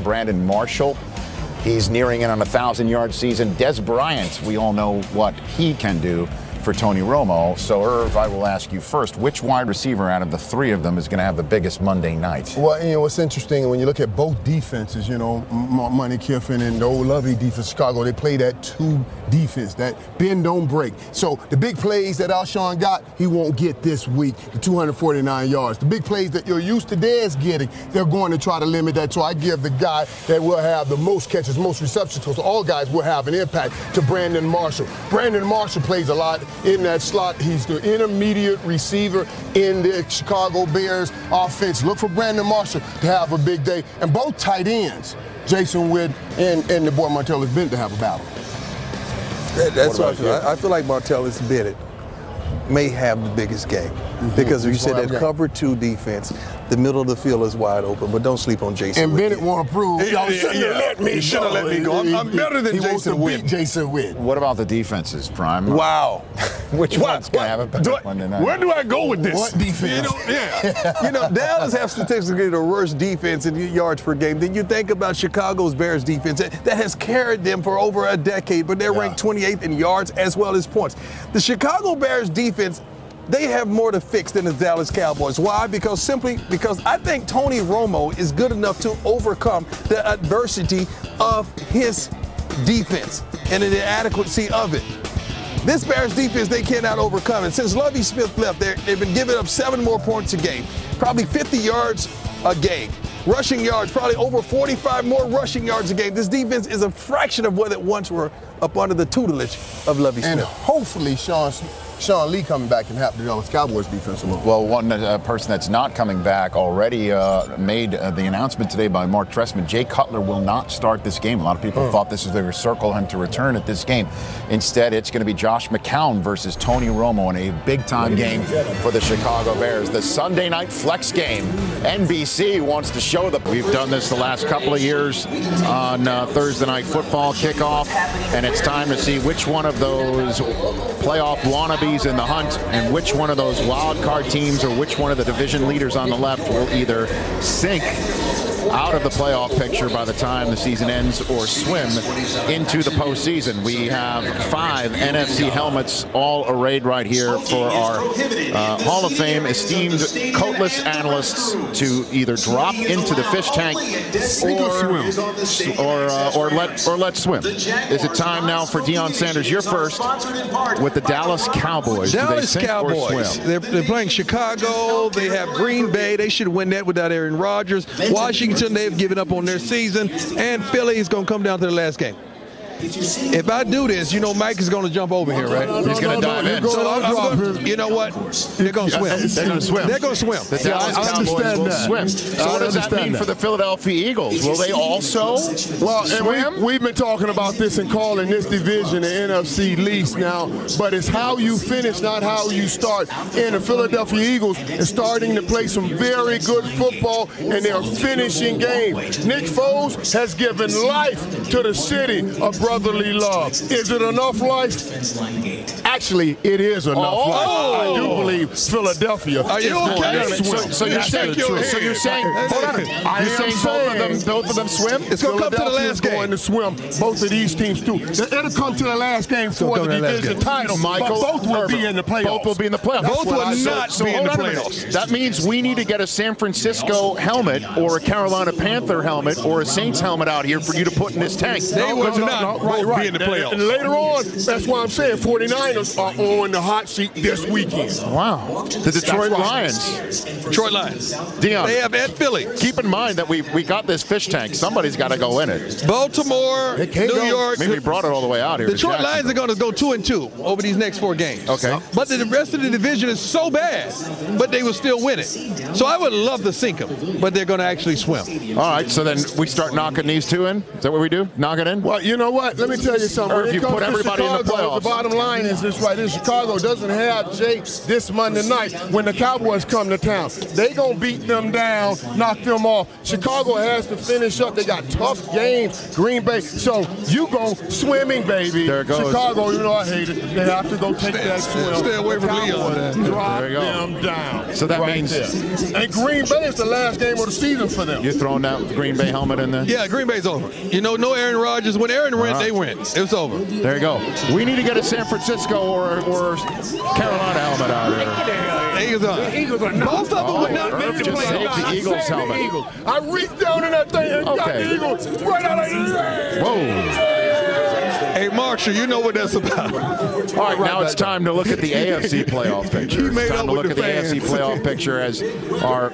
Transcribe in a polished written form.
Brandon Marshall, he's nearing in on a 1,000-yard season. Des Bryant, we all know what he can do for Tony Romo. So, Irv, I will ask you first, which wide receiver out of the three of them is going to have the biggest Monday night? Well, you know, what's interesting, when you look at both defenses, you know, Money Kiffin and the old lovely defense, Chicago, they play that two defense, that bend, don't break. So the big plays that Alshon got, he won't get this week, the 249 yards. The big plays that you're used to Dez getting, they're going to try to limit that. So I give the guy that will have the most catches, most receptions, because all guys will have an impact, to Brandon Marshall. Brandon Marshall plays a lot in that slot. He's the intermediate receiver in the Chicago Bears offense. Look for Brandon Marshall to have a big day. And both tight ends, Jason Witt and the boy Martellus Bennett, to have a battle. That's what I feel. I feel like Martellus Bennett may have the biggest game. Because you said that cover two defense, the middle of the field is wide open, but don't sleep on Jason And Witt. Bennett want to prove, y'all shouldn't have let me go. I'm better than Jason Witt. Jason Witt. What about the defenses, Prime? Wow. Which one's going to have a better Monday night? Where do I go with this? What defense? You know, Dallas has statistically the worst defense in yards per game. Then you think about Chicago's Bears defense that has carried them for over a decade, but they're ranked 28th in yards as well as points. The Chicago Bears defense, they have more to fix than the Dallas Cowboys. Why? Because I think Tony Romo is good enough to overcome the adversity of his defense and the inadequacy of it. This Bears defense, they cannot overcome it. Since Lovie Smith left, they've been giving up 7 more points a game, probably 50 yards a game. Rushing yards, probably over 45 more rushing yards a game. This defense is a fraction of what it once were up under the tutelage of Lovie Smith. And hopefully Sean Lee coming back can help the Dallas Cowboys defense a little. Well, one person that's not coming back already made the announcement today by Mark Trestman. Jay Cutler will not start this game. A lot of people thought this was going to circle him to return at this game. Instead, it's going to be Josh McCown versus Tony Romo in a big-time game for the Chicago Bears. The Sunday night flex game. NBC wants to show that we've done this the last couple of years on Thursday Night Football kickoff, and it's time to see which one of those playoff wannabes in the hunt and which one of those wild card teams or which one of the division leaders on the left will either sink out of the playoff picture by the time the season ends or swim into the postseason. We have 5 NFC helmets all arrayed right here for our Hall of Fame esteemed coatless analysts to either drop into the fish tank or let swim. Is it time now for Deion Sanders? You're first with the Dallas Cowboys. Dallas Cowboys. They're playing Chicago. They have Green Bay. They should win that without Aaron Rodgers. Washington, they've given up on their season, and Philly is going to come down to the last game. If I do this, you know Mike is going to jump over here, right? He's going to dive in. So you know what? They're going to swim. They're going to swim. They're going to swim. The Dallas Cowboys will swim. So what does that mean for the Philadelphia Eagles? Will they also swim? And we've been talking about this and calling this division the NFC least now, but it's how you finish, not how you start. And the Philadelphia Eagles is starting to play some very good football, and they're finishing games. Nick Foles has given life to the city of brotherly love. Is it enough life? Actually, it is enough life. I do believe Philadelphia. Are you okay? So you're saying hold on. Both of them swim? It's going to come to the last game. Going to swim. Both of these teams too. It'll come to the last game for the division title. Michael, but both will be in the playoffs. Both will be in the playoffs. Both will not be in the playoffs. That means we need to get a San Francisco helmet or a Carolina Panther helmet or a Saints helmet out here for you to put in this tank. They will not be in the playoffs. And later on, that's why I'm saying 49ers are on the hot seat this weekend. Wow. The Detroit Lions. Detroit Lions. Deion. They have at Philly. Keep in mind that we got this fish tank. Somebody's got to go in it. Baltimore, New York. Maybe we brought it all the way out here. Detroit Lions are going to go 2-2 over these next 4 games. Okay. But the rest of the division is so bad, but they will still win it. So I would love to sink them, but they're going to actually swim. All right, so then we start knocking these two in? Is that what we do? Knock it in? Well, you know what? what? Let me tell you something. Or if you put everybody in the playoffs. The bottom line is this right here. Chicago doesn't have Jake this Monday night when the Cowboys come to town. They going to beat them down, knock them off. Chicago has to finish up. They got tough games. Green Bay. So you go swimming, baby. There it goes. Chicago, you know I hate it. They have to go take that swim. Stay away from Leon. Drop There you go. them down. So that means there. And Green Bay is the last game of the season for them. you're throwing that Green Bay helmet in there? Yeah, Green Bay's over. You know, no Aaron Rodgers. When Aaron went, they went. It's over. There you go. We need to get a San Francisco or Carolina helmet out here. Eagles are. Eagles are not. Both of them would not Irv make the just saved playoffs. the Eagles helmet. I reached down in that thing and got the Eagles right out of the Whoa. Hey, Marshall, you know what that's about. All right, now it's time to look at the AFC playoff picture. He made It's time up to look with at the the AFC fans. playoff picture as our